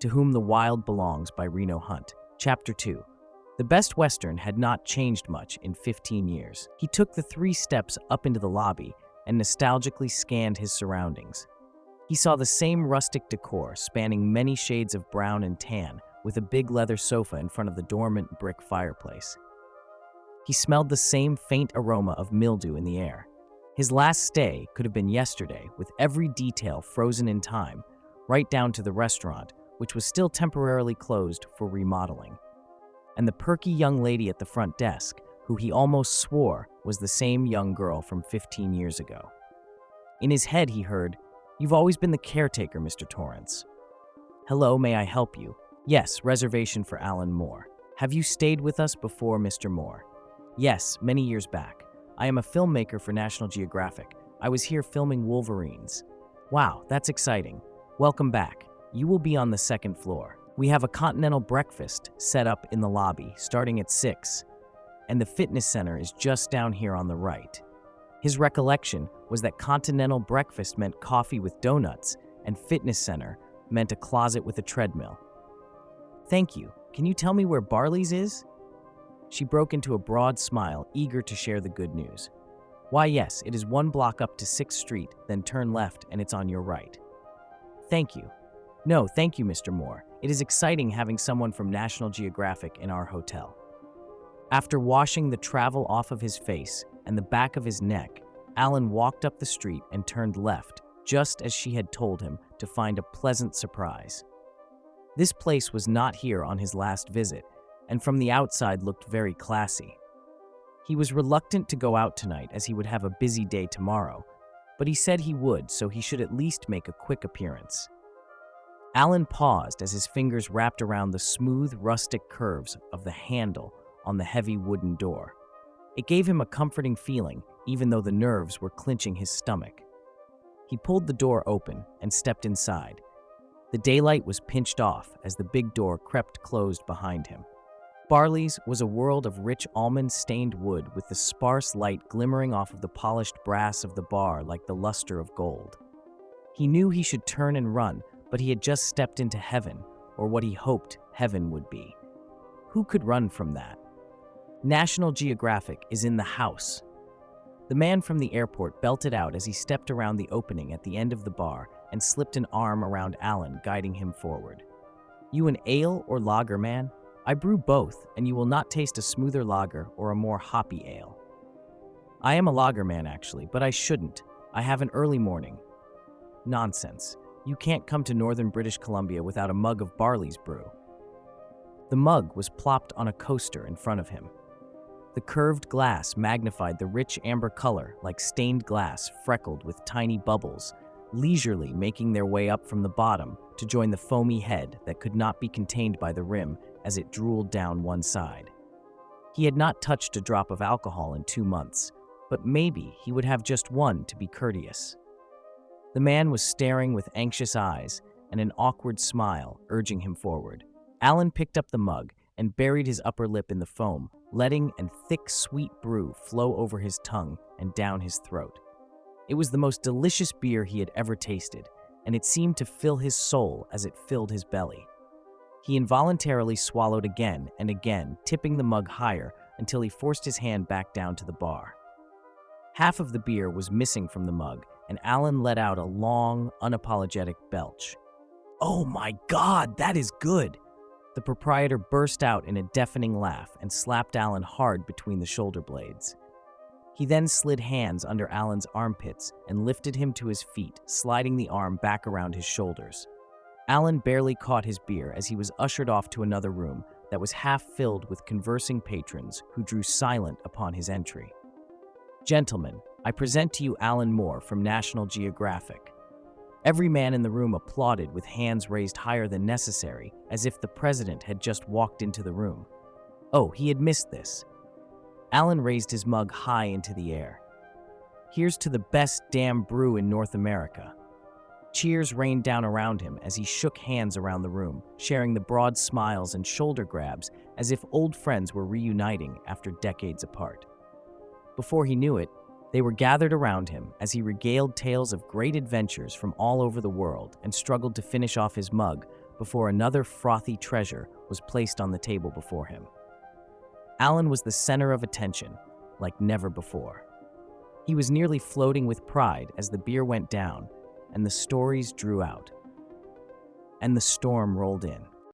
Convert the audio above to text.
To Whom the Wild Belongs by Reno Hunt. Chapter 2. The Best Western had not changed much in 15 years. He took the 3 steps up into the lobby and nostalgically scanned his surroundings. He saw the same rustic decor spanning many shades of brown and tan, with a big leather sofa in front of the dormant brick fireplace. He smelled the same faint aroma of mildew in the air. His last stay could have been yesterday, with every detail frozen in time, right down to the restaurant, which was still temporarily closed for remodeling. And the perky young lady at the front desk, who he almost swore was the same young girl from 15 years ago. In his head he heard, "You've always been the caretaker, Mr. Torrance." "Hello, may I help you?" "Yes, reservation for Alan Moore." "Have you stayed with us before, Mr. Moore?" "Yes, many years back. I am a filmmaker for National Geographic. I was here filming wolverines." "Wow, that's exciting. Welcome back. You will be on the 2nd floor. We have a continental breakfast set up in the lobby starting at 6, and the fitness center is just down here on the right." His recollection was that continental breakfast meant coffee with donuts, and fitness center meant a closet with a treadmill. "Thank you. Can you tell me where Barley's is?" She broke into a broad smile, eager to share the good news. "Why, yes, it is 1 block up to 6th Street, then turn left and it's on your right." "Thank you." "No, thank you, Mr. Moore. It is exciting having someone from National Geographic in our hotel." After washing the travel off of his face and the back of his neck, Alan walked up the street and turned left, just as she had told him, to find a pleasant surprise. This place was not here on his last visit, and from the outside looked very classy. He was reluctant to go out tonight as he would have a busy day tomorrow, but he said he would, so he should at least make a quick appearance. Alan paused as his fingers wrapped around the smooth, rustic curves of the handle on the heavy wooden door. It gave him a comforting feeling, even though the nerves were clenching his stomach. He pulled the door open and stepped inside. The daylight was pinched off as the big door crept closed behind him. Barley's was a world of rich almond-stained wood with the sparse light glimmering off of the polished brass of the bar like the luster of gold. He knew he should turn and run, but he had just stepped into heaven, or what he hoped heaven would be. Who could run from that? National Geographic is in the house. The man from the airport belted out as he stepped around the opening at the end of the bar and slipped an arm around Alan, guiding him forward. "You an ale or lager, man? I brew both, and you will not taste a smoother lager or a more hoppy ale." "I am a lager man, actually, but I shouldn't. I have an early morning." "Nonsense. You can't come to northern British Columbia without a mug of Barley's brew." The mug was plopped on a coaster in front of him. The curved glass magnified the rich amber color like stained glass freckled with tiny bubbles, leisurely making their way up from the bottom to join the foamy head that could not be contained by the rim as it drooled down one side. He had not touched a drop of alcohol in 2 months, but maybe he would have just one to be courteous. The man was staring with anxious eyes and an awkward smile urging him forward. Alan picked up the mug and buried his upper lip in the foam, letting a thick, sweet brew flow over his tongue and down his throat. It was the most delicious beer he had ever tasted, and it seemed to fill his soul as it filled his belly. He involuntarily swallowed again and again, tipping the mug higher until he forced his hand back down to the bar. Half of the beer was missing from the mug, and Alan let out a long, unapologetic belch. "Oh my God, that is good!" The proprietor burst out in a deafening laugh and slapped Alan hard between the shoulder blades. He then slid hands under Alan's armpits and lifted him to his feet, sliding the arm back around his shoulders. Alan barely caught his beer as he was ushered off to another room that was half filled with conversing patrons who drew silent upon his entry. "Gentlemen, I present to you Alan Moore from National Geographic." Every man in the room applauded with hands raised higher than necessary, as if the president had just walked into the room. Oh, he had missed this. Alan raised his mug high into the air. "Here's to the best damn brew in North America." Cheers rained down around him as he shook hands around the room, sharing the broad smiles and shoulder grabs as if old friends were reuniting after decades apart. Before he knew it, they were gathered around him as he regaled tales of great adventures from all over the world and struggled to finish off his mug before another frothy treasure was placed on the table before him. Alan was the center of attention, like never before. He was nearly floating with pride as the beer went down and the stories drew out, and the storm rolled in.